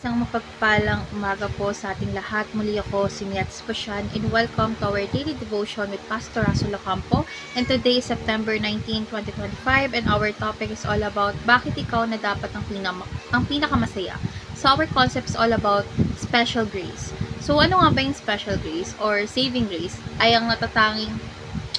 Isang mapagpalang umaga po sa ating lahat. Muli ako si Miats Pasyan and welcome to our daily devotion with Pastor Russell Ocampo. And today is September 19, 2025 and our topic is all about bakit ikaw na dapat ang pinakamasaya. So our concept is all about special grace. So ano nga ba yung special grace or saving grace? Ay ang natatanging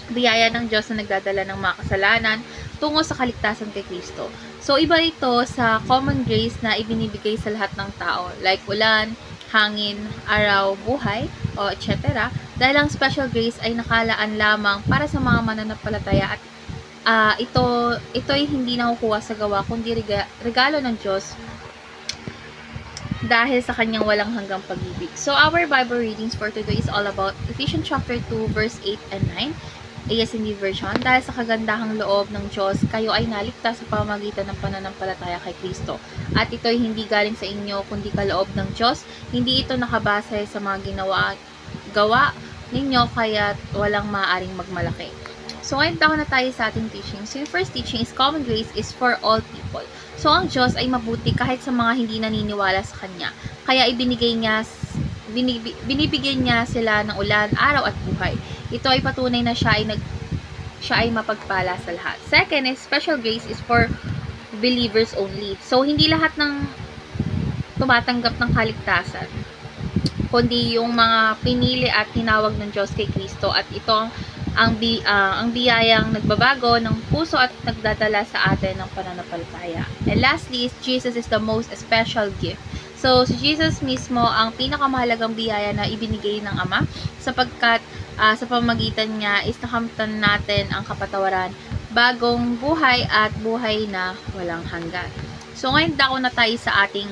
biyaya ng Diyos na nagdadala ng mga kasalanan tungo sa kaligtasan kay Kristo. So, iba ito sa common grace na ibinibigay sa lahat ng tao, like ulan, hangin, araw, buhay, o etc. Dahil ang special grace ay nakalaan lamang para sa mga mananampalataya at ito ay hindi nakukuha sa gawa, kundi regalo ng Diyos dahil sa kanyang walang hanggang pag-ibig. So, our Bible readings for today is all about Ephesians chapter 2, verse 8 and 9. ASND version, dahil sa kagandahang loob ng Diyos, kayo ay naligtas sa pamamagitan ng pananampalataya kay Kristo. At ito ay hindi galing sa inyo, kundi kaloob ng Diyos. Hindi ito nakabase sa mga gawa ninyo, kaya walang maaaring magmalaki. So, ngayon na tayo sa ating teaching. So, yung first teaching is common grace is for all people. So, ang Diyos ay mabuti kahit sa mga hindi naniniwala sa Kanya. Kaya binibigyan niya sila ng ulan, araw at buhay. Ito ay patunay na siya ay mapagpala sa lahat. Second is special grace is for believers only. So, hindi lahat ng tumatanggap ng kaligtasan, kundi yung mga pinili at tinawag ng Diyos kay Kristo, at ito ang biyayang nagbabago ng puso at nagdadala sa atin ng pananampalataya. And lastly is Jesus is the most special gift. So, si Jesus mismo ang pinakamahalagang biyaya na ibinigay ng Ama, sapagkat sa pamamagitan niya is nakamtan natin ang kapatawaran, bagong buhay at buhay na walang hanggan. So, ngayon dako na tayo sa ating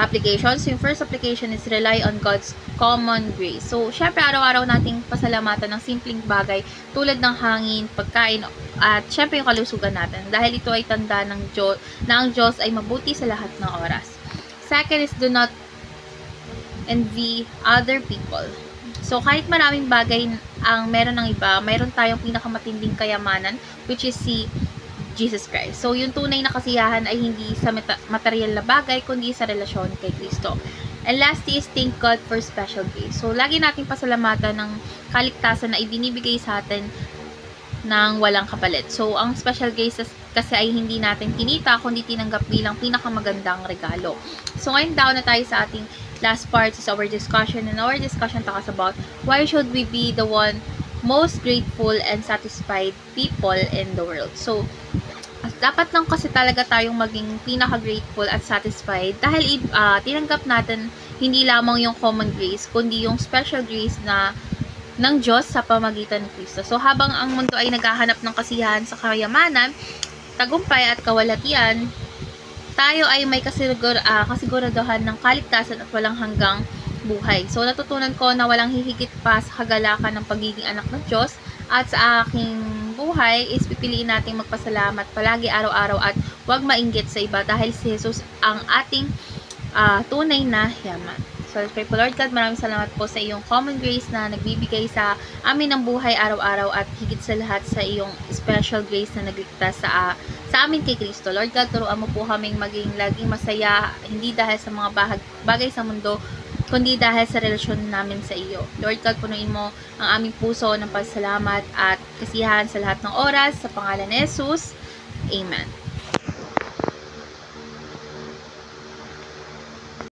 applications. So, yung first application is rely on God's common grace. So, syempre araw-araw nating pasalamatan ng simpleng bagay tulad ng hangin, pagkain, at syempre yung kalusugan natin. Dahil ito ay tanda ng Diyos, na ang Diyos ay mabuti sa lahat ng oras. Second is do not envy other people. So, kahit maraming bagay ang meron ng iba, mayroon tayong pinakamatinding kayamanan, which is si Jesus Christ. So, yung tunay na kasiyahan ay hindi sa material na bagay, kundi sa relasyon kay Kristo. And lastly is thank God for special grace. So, lagi nating pasalamatan ng kaligtasan na ibinibigay sa atin ng walang kapalit. So, ang special grace kasi ay hindi natin kinita, kundi tinanggap bilang pinakamagandang regalo. So, ngayon daw na tayo sa ating last part is our discussion. And our discussion talks about why should we be the one most grateful and satisfied people in the world. So, dapat lang kasi talaga tayong maging pinaka-grateful at satisfied dahil tinanggap natin hindi lamang yung common grace, kundi yung special grace ng Diyos sa pamagitan ng Kristo. So, habang ang mundo ay naghahanap ng kasiyahan sa kayamanan, tagumpay at kawalatian, tayo ay may kasiguraduhan ng kaligtasan at walang hanggang buhay. So, natutunan ko na walang hihigit pa sa kagalakan ng pagiging anak ng Diyos, at sa aking buhay is pipiliin nating magpasalamat palagi araw-araw at huwag mainggit sa iba dahil si Jesus ang ating tunay na yaman. So, let's pray po. Lord God, maraming salamat po sa iyong common grace na nagbibigay sa amin ng buhay araw-araw, at higit sa lahat sa iyong special grace na nagligtas sa amin kay Kristo. Lord God, turuan mo po kaming maging laging masaya, hindi dahil sa mga bagay sa mundo, kundi dahil sa relasyon namin sa iyo. Lord God, punuin mo ang aming puso ng pasalamat at kasiyahan sa lahat ng oras. Sa pangalan ni Jesus, Amen.